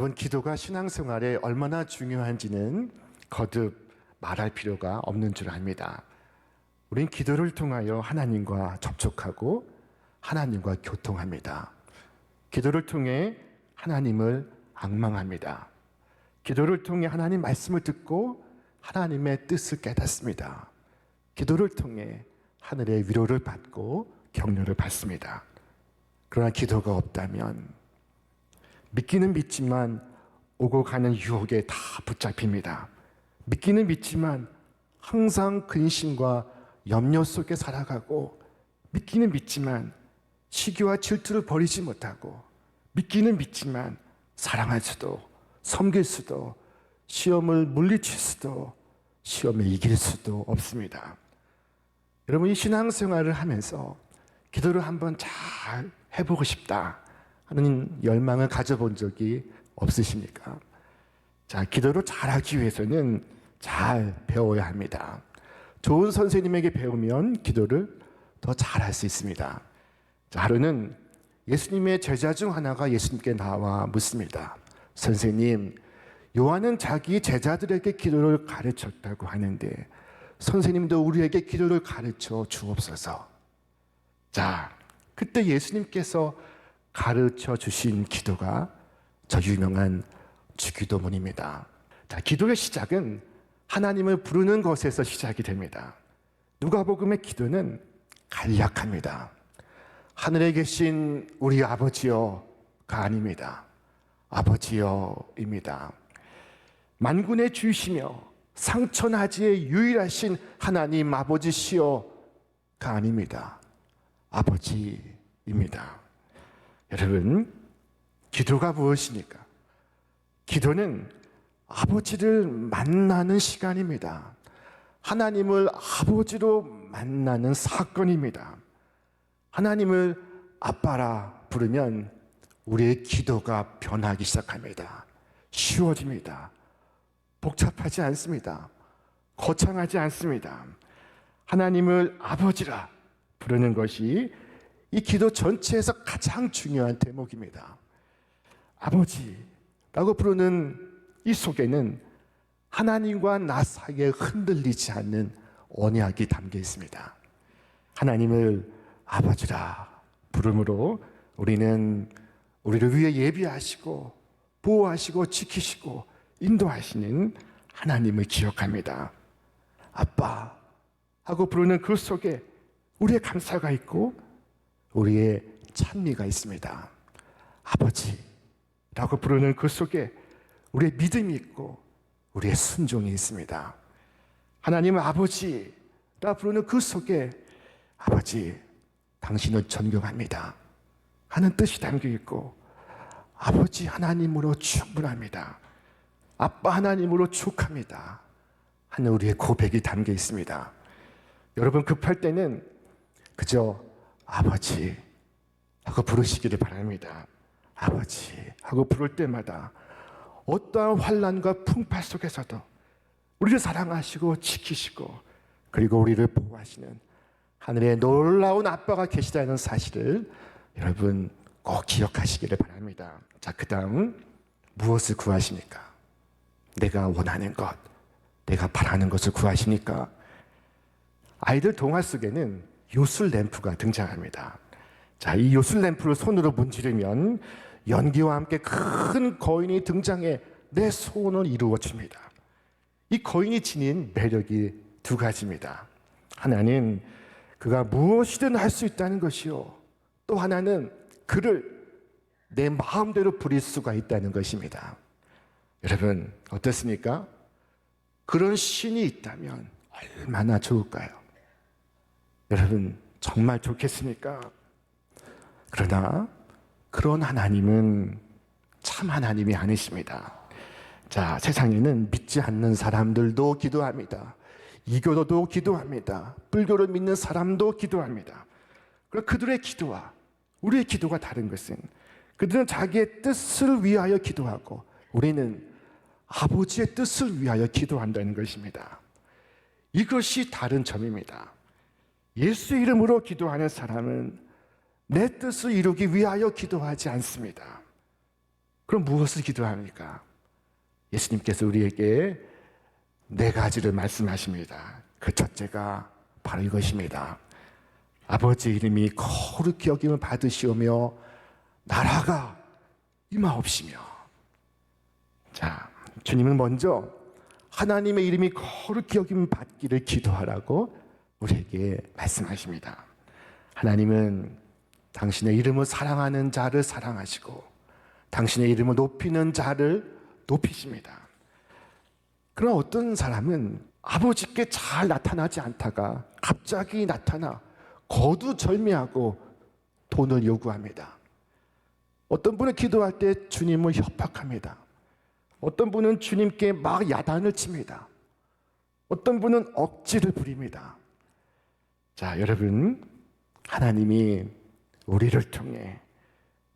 여러분, 기도가 신앙생활에 얼마나 중요한지는 거듭 말할 필요가 없는 줄 압니다. 우린 기도를 통하여 하나님과 접촉하고 하나님과 교통합니다. 기도를 통해 하나님을 앙망합니다. 기도를 통해 하나님 말씀을 듣고 하나님의 뜻을 깨닫습니다. 기도를 통해 하늘의 위로를 받고 격려를 받습니다. 그러나 기도가 없다면 믿기는 믿지만 오고 가는 유혹에 다 붙잡힙니다. 믿기는 믿지만 항상 근심과 염려 속에 살아가고, 믿기는 믿지만 시기와 질투를 버리지 못하고, 믿기는 믿지만 사랑할 수도 섬길 수도 시험을 물리칠 수도 시험에 이길 수도 없습니다. 여러분, 이 신앙생활을 하면서 기도를 한번 잘 해보고 싶다 하는 열망을 가져본 적이 없으십니까? 자, 기도를 잘하기 위해서는 잘 배워야 합니다. 좋은 선생님에게 배우면 기도를 더 잘할 수 있습니다. 자, 하루는 예수님의 제자 중 하나가 예수님께 나와 묻습니다. 선생님, 요한은 자기 제자들에게 기도를 가르쳤다고 하는데 선생님도 우리에게 기도를 가르쳐 주옵소서. 자, 그때 예수님께서 가르쳐 주신 기도가 저 유명한 주기도문입니다. 자, 기도의 시작은 하나님을 부르는 것에서 시작이 됩니다. 누가복음의 기도는 간략합니다. 하늘에 계신 우리 아버지여가 아닙니다. 아버지여입니다. 만군의 주이시며 상천하지의 유일하신 하나님 아버지시여가 아닙니다. 아버지입니다. 여러분, 기도가 무엇입니까? 기도는 아버지를 만나는 시간입니다. 하나님을 아버지로 만나는 사건입니다. 하나님을 아빠라 부르면 우리의 기도가 변하기 시작합니다. 쉬워집니다. 복잡하지 않습니다. 거창하지 않습니다. 하나님을 아버지라 부르는 것이 이 기도 전체에서 가장 중요한 대목입니다. 아버지라고 부르는 이 속에는 하나님과 나 사이에 흔들리지 않는 언약이 담겨 있습니다. 하나님을 아버지라 부름으로 우리는 우리를 위해 예비하시고 보호하시고 지키시고 인도하시는 하나님을 기억합니다. 아빠 하고 부르는 그 속에 우리의 감사가 있고 우리의 찬미가 있습니다. 아버지라고 부르는 그 속에 우리의 믿음이 있고 우리의 순종이 있습니다. 하나님은 아버지라 부르는 그 속에 아버지, 당신을 존경합니다 하는 뜻이 담겨 있고, 아버지 하나님으로 충분합니다, 아빠 하나님으로 족합니다 하는 우리의 고백이 담겨 있습니다. 여러분, 급할 때는 그저 아버지 하고 부르시기를 바랍니다. 아버지 하고 부를 때마다 어떠한 환난과 풍파 속에서도 우리를 사랑하시고 지키시고 그리고 우리를 보호하시는 하늘에 놀라운 아빠가 계시다는 사실을 여러분 꼭 기억하시기를 바랍니다. 자, 그 다음 무엇을 구하십니까? 내가 원하는 것, 내가 바라는 것을 구하십니까? 아이들 동화 속에는 요술 램프가 등장합니다. 자, 이 요술 램프를 손으로 문지르면 연기와 함께 큰 거인이 등장해 내 소원을 이루어 줍니다. 이 거인이 지닌 매력이 두 가지입니다. 하나는 그가 무엇이든 할 수 있다는 것이요, 또 하나는 그를 내 마음대로 부릴 수가 있다는 것입니다. 여러분, 어떻습니까? 그런 신이 있다면 얼마나 좋을까요? 여러분, 정말 좋겠습니까? 그러나 그런 하나님은 참 하나님이 아니십니다. 자, 세상에는 믿지 않는 사람들도 기도합니다. 이교도도 기도합니다. 불교를 믿는 사람도 기도합니다. 그러나 그들의 기도와 우리의 기도가 다른 것은 그들은 자기의 뜻을 위하여 기도하고 우리는 아버지의 뜻을 위하여 기도한다는 것입니다. 이것이 다른 점입니다. 예수 이름으로 기도하는 사람은 내 뜻을 이루기 위하여 기도하지 않습니다. 그럼 무엇을 기도합니까? 예수님께서 우리에게 네 가지를 말씀하십니다. 그 첫째가 바로 이것입니다. 아버지 이름이 거룩히 여김을 받으시오며 나라가 임하옵시며. 자, 주님은 먼저 하나님의 이름이 거룩히 여김을 받기를 기도하라고 우리에게 말씀하십니다. 하나님은 당신의 이름을 사랑하는 자를 사랑하시고 당신의 이름을 높이는 자를 높이십니다. 그러나 어떤 사람은 아버지께 잘 나타나지 않다가 갑자기 나타나 거두절미하고 돈을 요구합니다. 어떤 분은 기도할 때 주님을 협박합니다. 어떤 분은 주님께 막 야단을 칩니다. 어떤 분은 억지를 부립니다. 자, 여러분, 하나님이 우리를 통해,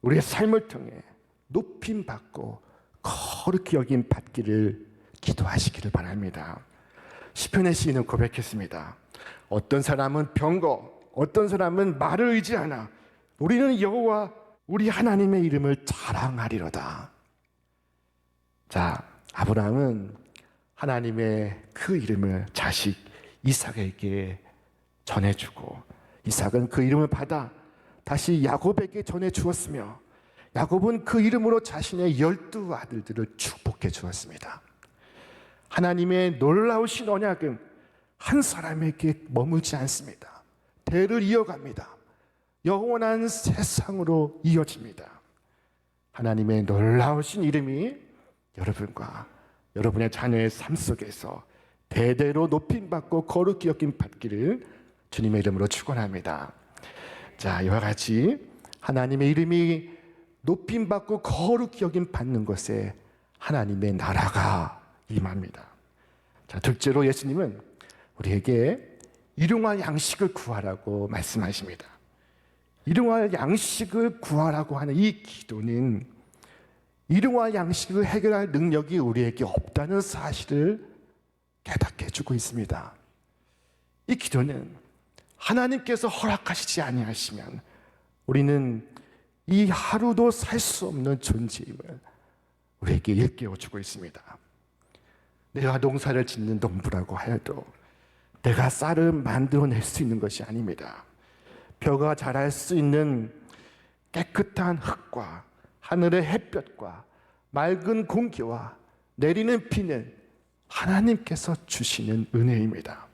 우리의 삶을 통해 높임 받고 거룩히 여김 받기를 기도하시기를 바랍니다. 시편의 시인은 고백했습니다. 어떤 사람은 병거, 어떤 사람은 말을 의지하나 우리는 여호와 우리 하나님의 이름을 자랑하리로다. 자, 아브라함은 하나님의 그 이름을 자식 이삭에게 전해주고 이삭은 그 이름을 받아 다시 야곱에게 전해주었으며 야곱은 그 이름으로 자신의 12 아들들을 축복해 주었습니다. 하나님의 놀라우신 언약은 한 사람에게 머물지 않습니다. 대를 이어갑니다. 영원한 세상으로 이어집니다. 하나님의 놀라우신 이름이 여러분과 여러분의 자녀의 삶 속에서 대대로 높임받고 거룩히 여김 받기를 주님의 이름으로 축원합니다. 자, 이와 같이 하나님의 이름이 높임받고 거룩히 여김 받는 것에 하나님의 나라가 임합니다. 자, 둘째로 예수님은 우리에게 일용할 양식을 구하라고 말씀하십니다. 일용할 양식을 구하라고 하는 이 기도는 일용할 양식을 해결할 능력이 우리에게 없다는 사실을 깨닫게 해주고 있습니다. 이 기도는 하나님께서 허락하시지 아니하시면 우리는 이 하루도 살 수 없는 존재임을 우리에게 일깨워주고 있습니다. 내가 농사를 짓는 농부라고 하여도 내가 쌀을 만들어낼 수 있는 것이 아닙니다. 벼가 자랄 수 있는 깨끗한 흙과 하늘의 햇볕과 맑은 공기와 내리는 비는 하나님께서 주시는 은혜입니다.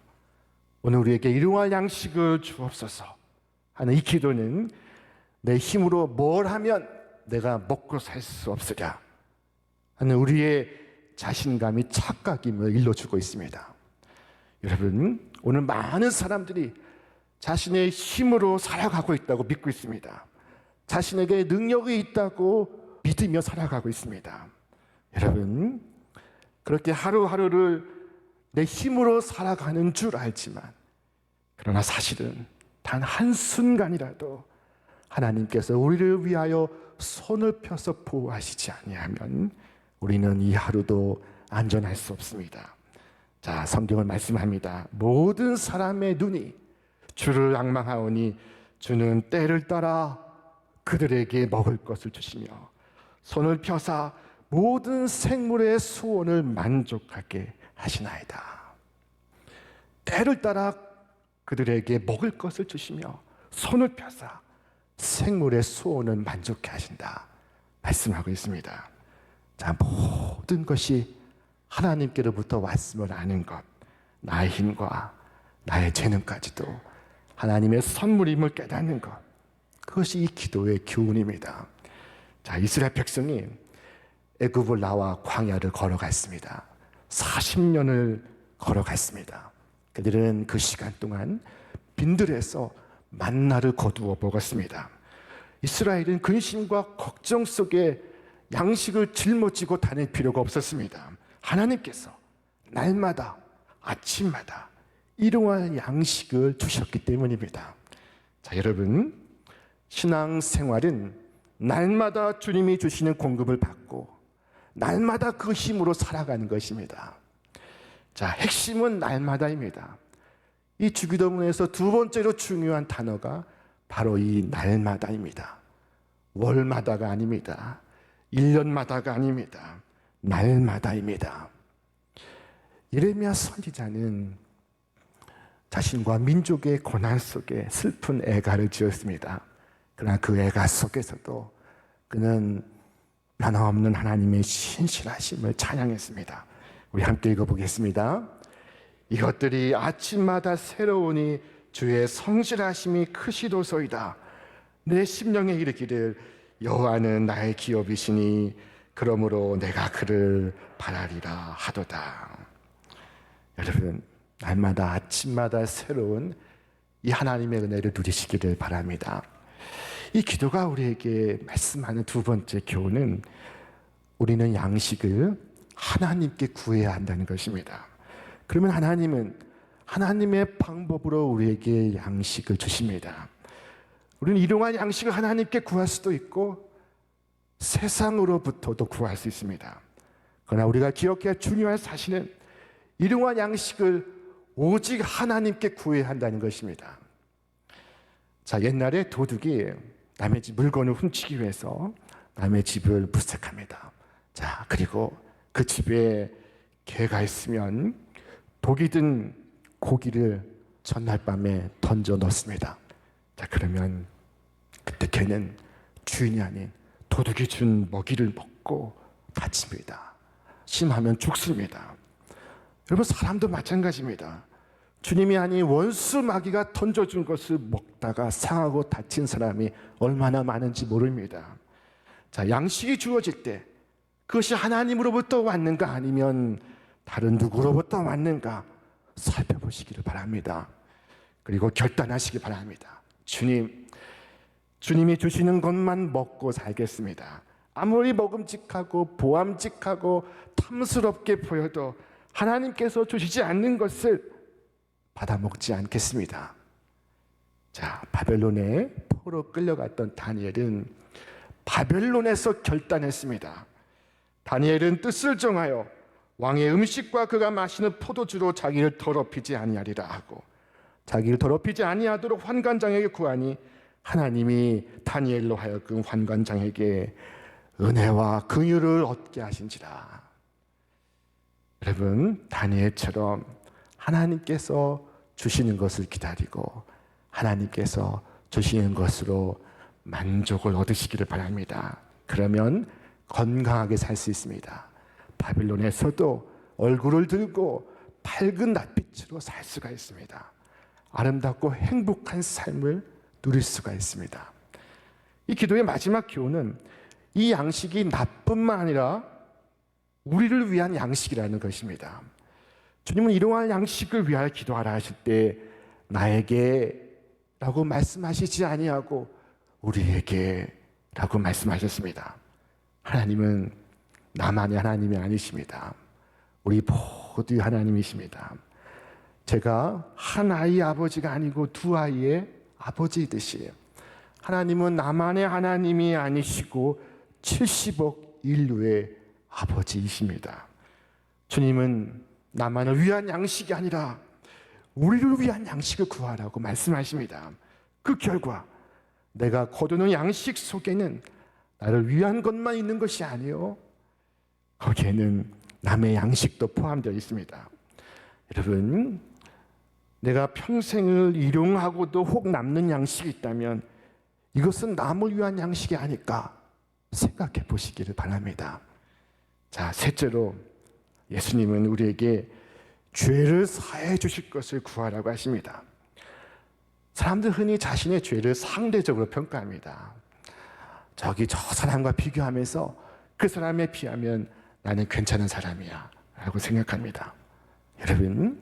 오늘 우리에게 일용할 양식을 주옵소서 하는 이 기도는 내 힘으로 뭘 하면 내가 먹고 살 수 없으랴 하는 우리의 자신감이 착각임을 일러주고 있습니다. 여러분, 오늘 많은 사람들이 자신의 힘으로 살아가고 있다고 믿고 있습니다. 자신에게 능력이 있다고 믿으며 살아가고 있습니다. 여러분, 그렇게 하루하루를 내 힘으로 살아가는 줄 알지만 그러나 사실은 단 한순간이라도 하나님께서 우리를 위하여 손을 펴서 보호하시지 아니하면 우리는 이 하루도 안전할 수 없습니다. 자, 성경은 말씀합니다. 모든 사람의 눈이 주를 앙망하오니 주는 때를 따라 그들에게 먹을 것을 주시며 손을 펴사 모든 생물의 소원을 만족하게 하시나이다. 때를 따라 그들에게 먹을 것을 주시며 손을 펴사 생물의 소원을 만족해 하신다 말씀하고 있습니다. 자, 모든 것이 하나님께로부터 왔음을 아는 것, 나의 힘과 나의 재능까지도 하나님의 선물임을 깨닫는 것, 그것이 이 기도의 교훈입니다. 자, 이스라엘 백성이 애굽을 나와 광야를 걸어갔습니다. 40년을 걸어갔습니다. 그들은 그 시간 동안 빈들에서 만나를 거두어 먹었습니다. 이스라엘은 근심과 걱정 속에 양식을 짊어지고 다닐 필요가 없었습니다. 하나님께서 날마다 아침마다 일용할 양식을 주셨기 때문입니다. 자, 여러분, 신앙생활은 날마다 주님이 주시는 공급을 받고 날마다 그 힘으로 살아가는 것입니다. 자, 핵심은 날마다입니다. 이 주기도문에서 두 번째로 중요한 단어가 바로 이 날마다입니다. 월마다가 아닙니다. 1년마다가 아닙니다. 날마다입니다. 예레미야 선지자는 자신과 민족의 고난 속에 슬픈 애가를 지었습니다. 그러나 그 애가 속에서도 그는 변함없는 하나님의 신실하심을 찬양했습니다. 우리 함께 읽어보겠습니다. 이것들이 아침마다 새로우니 주의 성실하심이 크시도소이다. 내 심령에 이르기를 여호와는 나의 기업이시니 그러므로 내가 그를 바라리라 하도다. 여러분, 날마다 아침마다 새로운 이 하나님의 은혜를 누리시기를 바랍니다. 이 기도가 우리에게 말씀하는 두 번째 교훈은 우리는 양식을 하나님께 구해야 한다는 것입니다. 그러면 하나님은 하나님의 방법으로 우리에게 양식을 주십니다. 우리는 일용할 양식을 하나님께 구할 수도 있고 세상으로부터도 구할 수 있습니다. 그러나 우리가 기억해야 중요한 사실은 일용할 양식을 오직 하나님께 구해야 한다는 것입니다. 자, 옛날에 도둑이 남의 집 물건을 훔치기 위해서 남의 집을 물색합니다. 자, 그리고 그 집에 개가 있으면 독이 든 고기를 전날 밤에 던져 넣습니다. 자, 그러면 그때 개는 주인이 아닌 도둑이 준 먹이를 먹고 다칩니다. 심하면 죽습니다. 여러분, 사람도 마찬가지입니다. 주님이 아닌 원수 마귀가 던져준 것을 먹다가 상하고 다친 사람이 얼마나 많은지 모릅니다. 자, 양식이 주어질 때 그것이 하나님으로부터 왔는가 아니면 다른 누구로부터 왔는가 살펴보시기를 바랍니다. 그리고 결단하시기 바랍니다. 주님이 주시는 것만 먹고 살겠습니다. 아무리 먹음직하고 보암직하고 탐스럽게 보여도 하나님께서 주시지 않는 것을 받아먹지 않겠습니다. 자, 바벨론에 포로 끌려갔던 다니엘은 바벨론에서 결단했습니다. 다니엘은 뜻을 정하여 왕의 음식과 그가 마시는 포도주로 자기를 더럽히지 아니하리라 하고 자기를 더럽히지 아니하도록 환관장에게 구하니 하나님이 다니엘로 하여금 환관장에게 은혜와 긍휼을 얻게 하신지라. 여러분, 다니엘처럼 하나님께서 주시는 것을 기다리고 하나님께서 주시는 것으로 만족을 얻으시기를 바랍니다. 그러면 건강하게 살 수 있습니다. 바빌론에서도 얼굴을 들고 밝은 낯빛으로 살 수가 있습니다. 아름답고 행복한 삶을 누릴 수가 있습니다. 이 기도의 마지막 교훈은 이 양식이 나뿐만 아니라 우리를 위한 양식이라는 것입니다. 주님은 일용할 양식을 위하여 기도하라 하실 때 나에게 라고 말씀하시지 아니하고 우리에게 라고 말씀하셨습니다. 하나님은 나만의 하나님이 아니십니다. 우리 모두의 하나님이십니다. 제가 한 아이의 아버지가 아니고 두 아이의 아버지이듯이 하나님은 나만의 하나님이 아니시고 70억 인류의 아버지이십니다. 주님은 나만을 위한 양식이 아니라 우리를 위한 양식을 구하라고 말씀하십니다. 그 결과 내가 거두는 양식 속에는 나를 위한 것만 있는 것이 아니요, 거기에는 남의 양식도 포함되어 있습니다. 여러분, 내가 평생을 일용하고도 혹 남는 양식이 있다면 이것은 남을 위한 양식이 아닐까 생각해 보시기를 바랍니다. 자, 셋째로 예수님은 우리에게 죄를 사해 주실 것을 구하라고 하십니다. 사람들 흔히 자신의 죄를 상대적으로 평가합니다. 저기 저 사람과 비교하면서 그 사람에 비하면 나는 괜찮은 사람이야 라고 생각합니다. 여러분,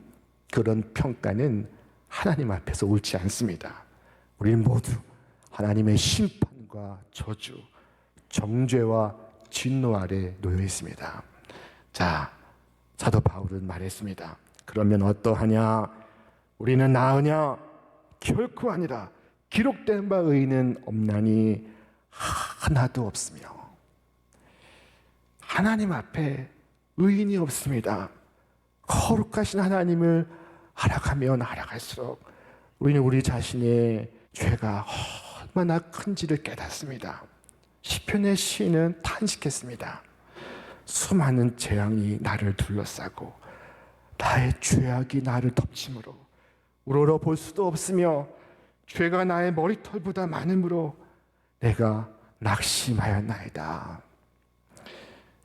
그런 평가는 하나님 앞에서 옳지 않습니다. 우리는 모두 하나님의 심판과 저주, 정죄와 진노 아래 놓여 있습니다. 자, 사도 바울은 말했습니다. 그러면 어떠하냐? 우리는 나으냐? 결코 아니라 기록된 바 의인은 없나니 하나도 없으며. 하나님 앞에 의인이 없습니다. 거룩하신 하나님을 알아가면 알아갈수록 우리는 우리 자신의 죄가 얼마나 큰지를 깨닫습니다. 시편의 시인은 탄식했습니다. 수많은 재앙이 나를 둘러싸고 나의 죄악이 나를 덮침으로 우러러 볼 수도 없으며 죄가 나의 머리털보다 많으므로 내가 낙심하였나이다.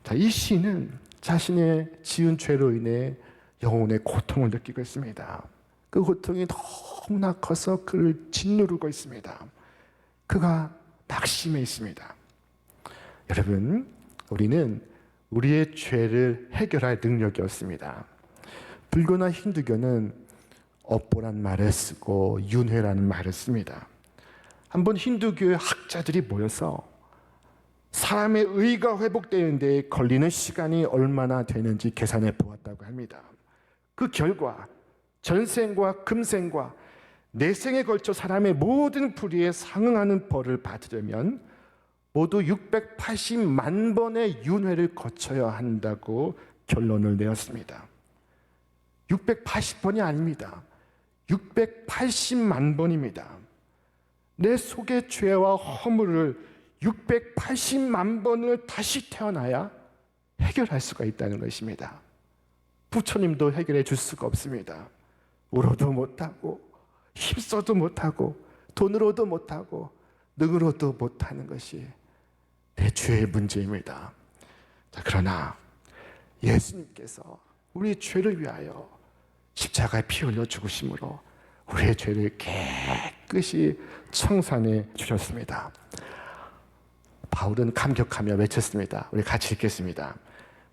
자, 이 시인은 자신의 지은 죄로 인해 영혼의 고통을 느끼고 있습니다. 그 고통이 너무나 커서 그를 짓누르고 있습니다. 그가 낙심해 있습니다. 여러분, 우리는 우리의 죄를 해결할 능력이 없습니다. 불교나 힌두교는 업보란 말을 쓰고 윤회라는 말을 씁니다. 한번 힌두교의 학자들이 모여서 사람의 의가 회복되는 데 걸리는 시간이 얼마나 되는지 계산해 보았다고 합니다. 그 결과 전생과 금생과 내생에 걸쳐 사람의 모든 불의에 상응하는 벌을 받으려면 모두 680만 번의 윤회를 거쳐야 한다고 결론을 내었습니다. 680번이 아닙니다. 680만 번입니다. 내 속의 죄와 허물을 680만 번을 다시 태어나야 해결할 수가 있다는 것입니다. 부처님도 해결해 줄 수가 없습니다. 울어도 못하고 힘써도 못하고 돈으로도 못하고 능으로도 못하는 것이 내 죄의 문제입니다. 자, 그러나 예수님께서 우리 죄를 위하여 십자가에 피 흘려 죽으심으로 우리의 죄를 깨끗이 청산해 주셨습니다. 바울은 감격하며 외쳤습니다. 우리 같이 읽겠습니다.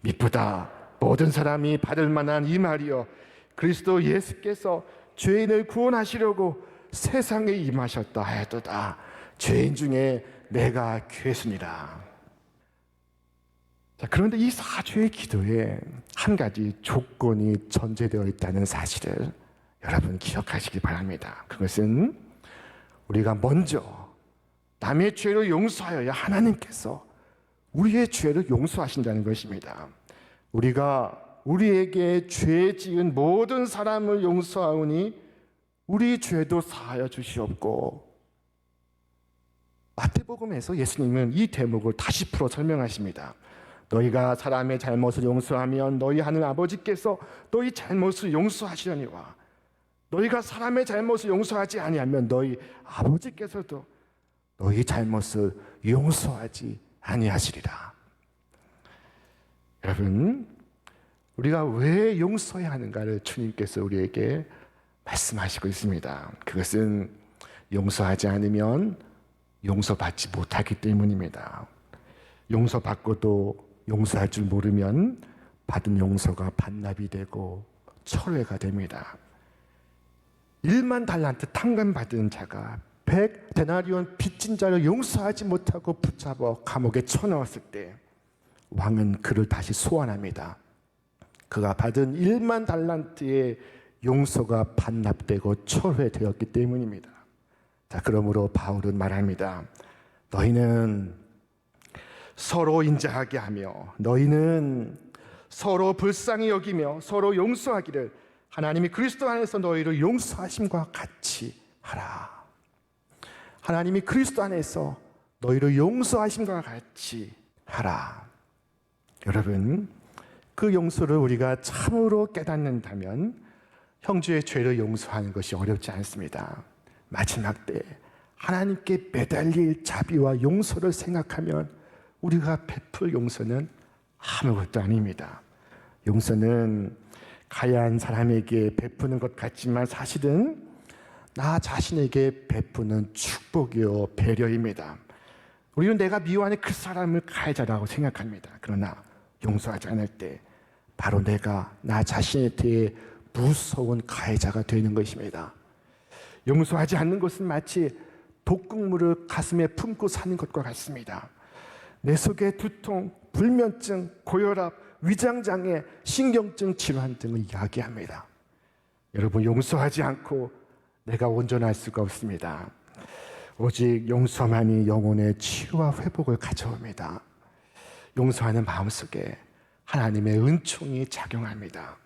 미쁘다 모든 사람이 받을 만한 이 말이여 그리스도 예수께서 죄인을 구원하시려고 세상에 임하셨다 하였도다. 죄인 중에 내가 괴순이라. 자, 그런데 이 사죄의 기도에 한 가지 조건이 전제되어 있다는 사실을 여러분 기억하시기 바랍니다. 그것은 우리가 먼저 남의 죄를 용서하여야 하나님께서 우리의 죄를 용서하신다는 것입니다. 우리가 우리에게 죄 지은 모든 사람을 용서하오니 우리 죄도 사하여 주시옵고. 마태복음에서 예수님은 이 대목을 다시 풀어 설명하십니다. 너희가 사람의 잘못을 용서하면 너희 하늘 아버지께서 너희 잘못을 용서하시려니와 너희가 사람의 잘못을 용서하지 아니하면 너희 아버지께서도 너희 잘못을 용서하지 아니하시리라. 여러분, 우리가 왜 용서해야 하는가를 주님께서 우리에게 말씀하시고 있습니다. 그것은 용서하지 않으면 용서받지 못하기 때문입니다. 용서받고도 용서할 줄 모르면 받은 용서가 반납이 되고 철회가 됩니다. 1만 달란트 탕감받은 자가 100데나리온 빚진 자를 용서하지 못하고 붙잡아 감옥에 쳐넣었을 때 왕은 그를 다시 소환합니다. 그가 받은 1만 달란트의 용서가 반납되고 철회되었기 때문입니다. 자, 그러므로 바울은 말합니다. 너희는 서로 인자하게 하며 너희는 서로 불쌍히 여기며 서로 용서하기를 하나님이 그리스도 안에서 너희를 용서하심과 같이 하라. 하나님이 그리스도 안에서 너희를 용서하심과 같이 하라. 여러분, 그 용서를 우리가 참으로 깨닫는다면 형제의 죄를 용서하는 것이 어렵지 않습니다. 마지막 때 하나님께 매달릴 자비와 용서를 생각하면 우리가 베풀 용서는 아무것도 아닙니다. 용서는 가야한 사람에게 베푸는 것 같지만 사실은 나 자신에게 베푸는 축복이요 배려입니다. 우리는 내가 미워하는 그 사람을 가해자라고 생각합니다. 그러나 용서하지 않을 때 바로 내가 나 자신에 대해 무서운 가해자가 되는 것입니다. 용서하지 않는 것은 마치 독극물을 가슴에 품고 사는 것과 같습니다. 내 속에 두통, 불면증, 고혈압, 위장장애, 신경증 질환 등을 야기합니다. 여러분, 용서하지 않고 내가 온전할 수가 없습니다. 오직 용서만이 영혼의 치유와 회복을 가져옵니다. 용서하는 마음속에 하나님의 은총이 작용합니다.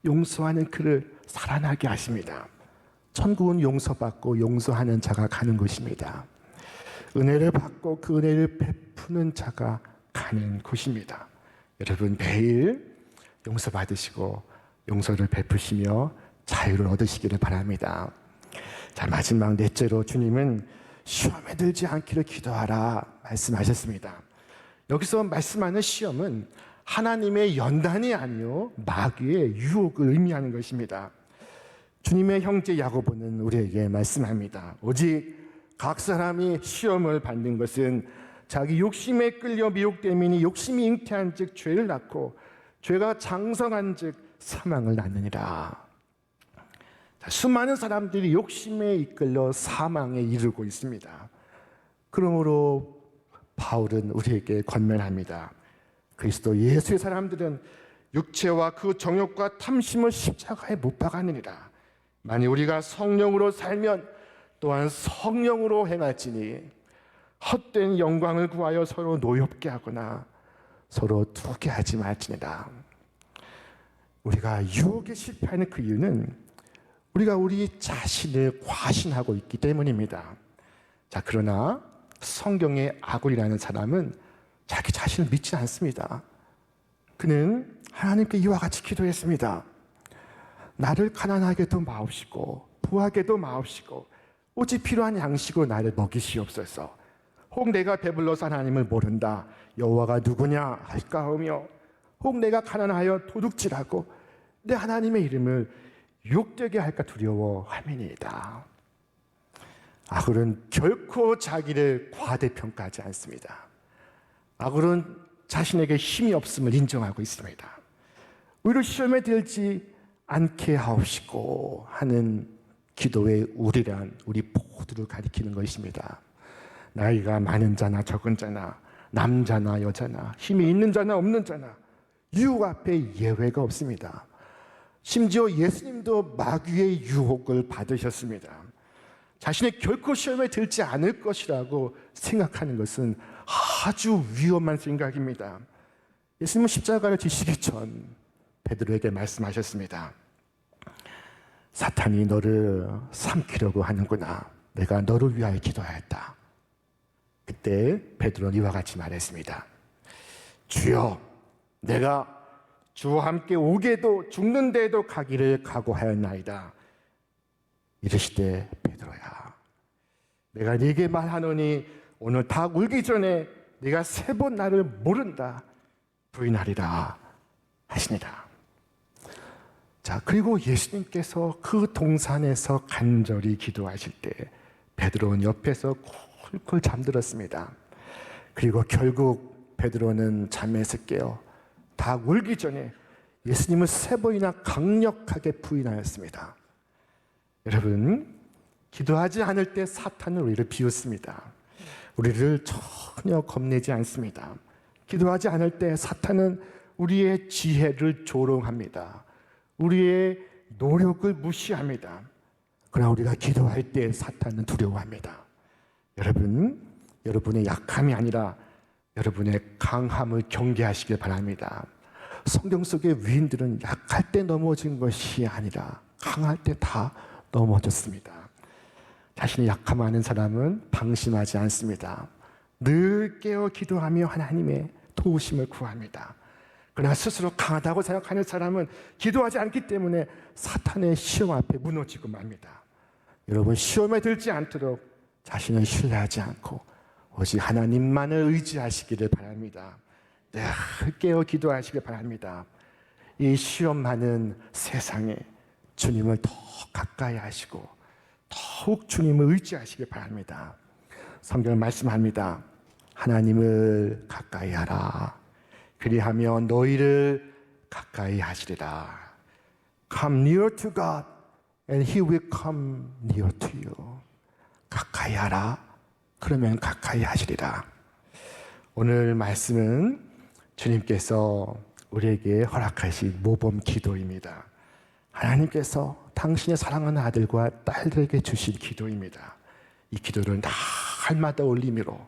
용서하는 그를 살아나게 하십니다. 천국은 용서받고 용서하는 자가 가는 것입니다. 은혜를 받고 그 은혜를 베푸는 자가 가는 곳입니다. 여러분 매일 용서받으시고 용서를 베푸시며 자유를 얻으시기를 바랍니다. 자, 마지막 넷째로 주님은 시험에 들지 않기를 기도하라 말씀하셨습니다. 여기서 말씀하는 시험은 하나님의 연단이 아니요 마귀의 유혹을 의미하는 것입니다. 주님의 형제 야고보는 우리에게 말씀합니다. 오직 각 사람이 시험을 받는 것은 자기 욕심에 끌려 미혹됨이니 욕심이 잉태한 즉 죄를 낳고 죄가 장성한 즉 사망을 낳느니라. 수많은 사람들이 욕심에 이끌려 사망에 이르고 있습니다. 그러므로 바울은 우리에게 권면합니다. 그리스도 예수의 사람들은 육체와 그 정욕과 탐심을 십자가에 못 박았느니라. 만일 우리가 성령으로 살면 또한 성령으로 행할지니 헛된 영광을 구하여 서로 노엽게 하거나 서로 두게 하지 말지니라. 우리가 유혹에 실패하는 그 이유는 우리가 우리 자신을 과신하고 있기 때문입니다. 자, 그러나 성경의 아굴이라는 사람은 자기 자신을 믿지 않습니다. 그는 하나님께 이와 같이 기도했습니다. 나를 가난하게도 마옵시고 부하게도 마옵시고 오직 필요한 양식으로 나를 먹이시옵소서. 혹 내가 배불러서 하나님을 모른다 여호와가 누구냐 할까하며 혹 내가 가난하여 도둑질하고 내 하나님의 이름을 욕되게 할까 두려워함이니이다. 아굴은 결코 자기를 과대평가하지 않습니다. 아굴은 자신에게 힘이 없음을 인정하고 있습니다. 오히려 시험에 들지 않게 하옵시고 하는 기도의 우리란 우리 모두를 가리키는 것입니다. 나이가 많은 자나 적은 자나 남자나 여자나 힘이 있는 자나 없는 자나 유혹 앞에 예외가 없습니다. 심지어 예수님도 마귀의 유혹을 받으셨습니다. 자신이 결코 시험에 들지 않을 것이라고 생각하는 것은 아주 위험한 생각입니다. 예수님은 십자가를 지시기 전 베드로에게 말씀하셨습니다. 사탄이 너를 삼키려고 하는구나. 내가 너를 위하여 기도하였다. 그때 베드로는 이와 같이 말했습니다. 주여, 내가 주와 함께 오게도 죽는 데에도 가기를 각오하였나이다. 이르시되 베드로야, 내가 네게 말하노니 오늘 닭 울기 전에 네가 3번 나를 모른다 부인하리라 하시니라. 자, 그리고 예수님께서 그 동산에서 간절히 기도하실 때 베드로는 옆에서 쿨쿨 잠들었습니다. 그리고 결국 베드로는 잠에서 깨어 닭 울기 전에 예수님을 3번이나 강력하게 부인하였습니다. 여러분, 기도하지 않을 때 사탄은 우리를 비웃습니다. 우리를 전혀 겁내지 않습니다. 기도하지 않을 때 사탄은 우리의 지혜를 조롱합니다. 우리의 노력을 무시합니다. 그러나 우리가 기도할 때 사탄은 두려워합니다. 여러분, 여러분의 약함이 아니라 여러분의 강함을 경계하시길 바랍니다. 성경 속의 위인들은 약할 때 넘어진 것이 아니라 강할 때 다 넘어졌습니다. 자신의 약함 아는 사람은 방심하지 않습니다. 늘 깨어 기도하며 하나님의 도우심을 구합니다. 그러나 스스로 강하다고 생각하는 사람은 기도하지 않기 때문에 사탄의 시험 앞에 무너지고 맙니다. 여러분, 시험에 들지 않도록 자신을 신뢰하지 않고 오직 하나님만을 의지하시기를 바랍니다. 늘 깨어 기도하시길 바랍니다. 이 시험 많은 세상에 주님을 더 가까이 하시고 더욱 주님을 의지하시길 바랍니다. 성경은 말씀합니다. 하나님을 가까이 하라. 그리하면 너희를 가까이 하시리라. Come near to God and He will come near to you. 가까이 하라. 그러면 가까이 하시리라. 오늘 말씀은 주님께서 우리에게 허락하신 모범 기도입니다. 하나님께서 당신의 사랑하는 아들과 딸들에게 주신 기도입니다. 이 기도를 날마다 올림으로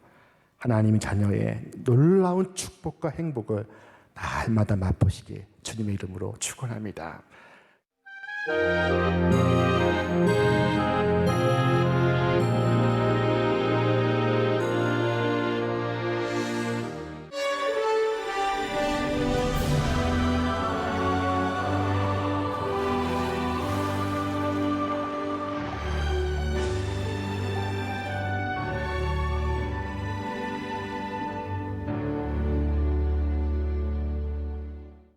하나님의 자녀의 놀라운 축복과 행복을 날마다 맛보시게 주님의 이름으로 축원합니다.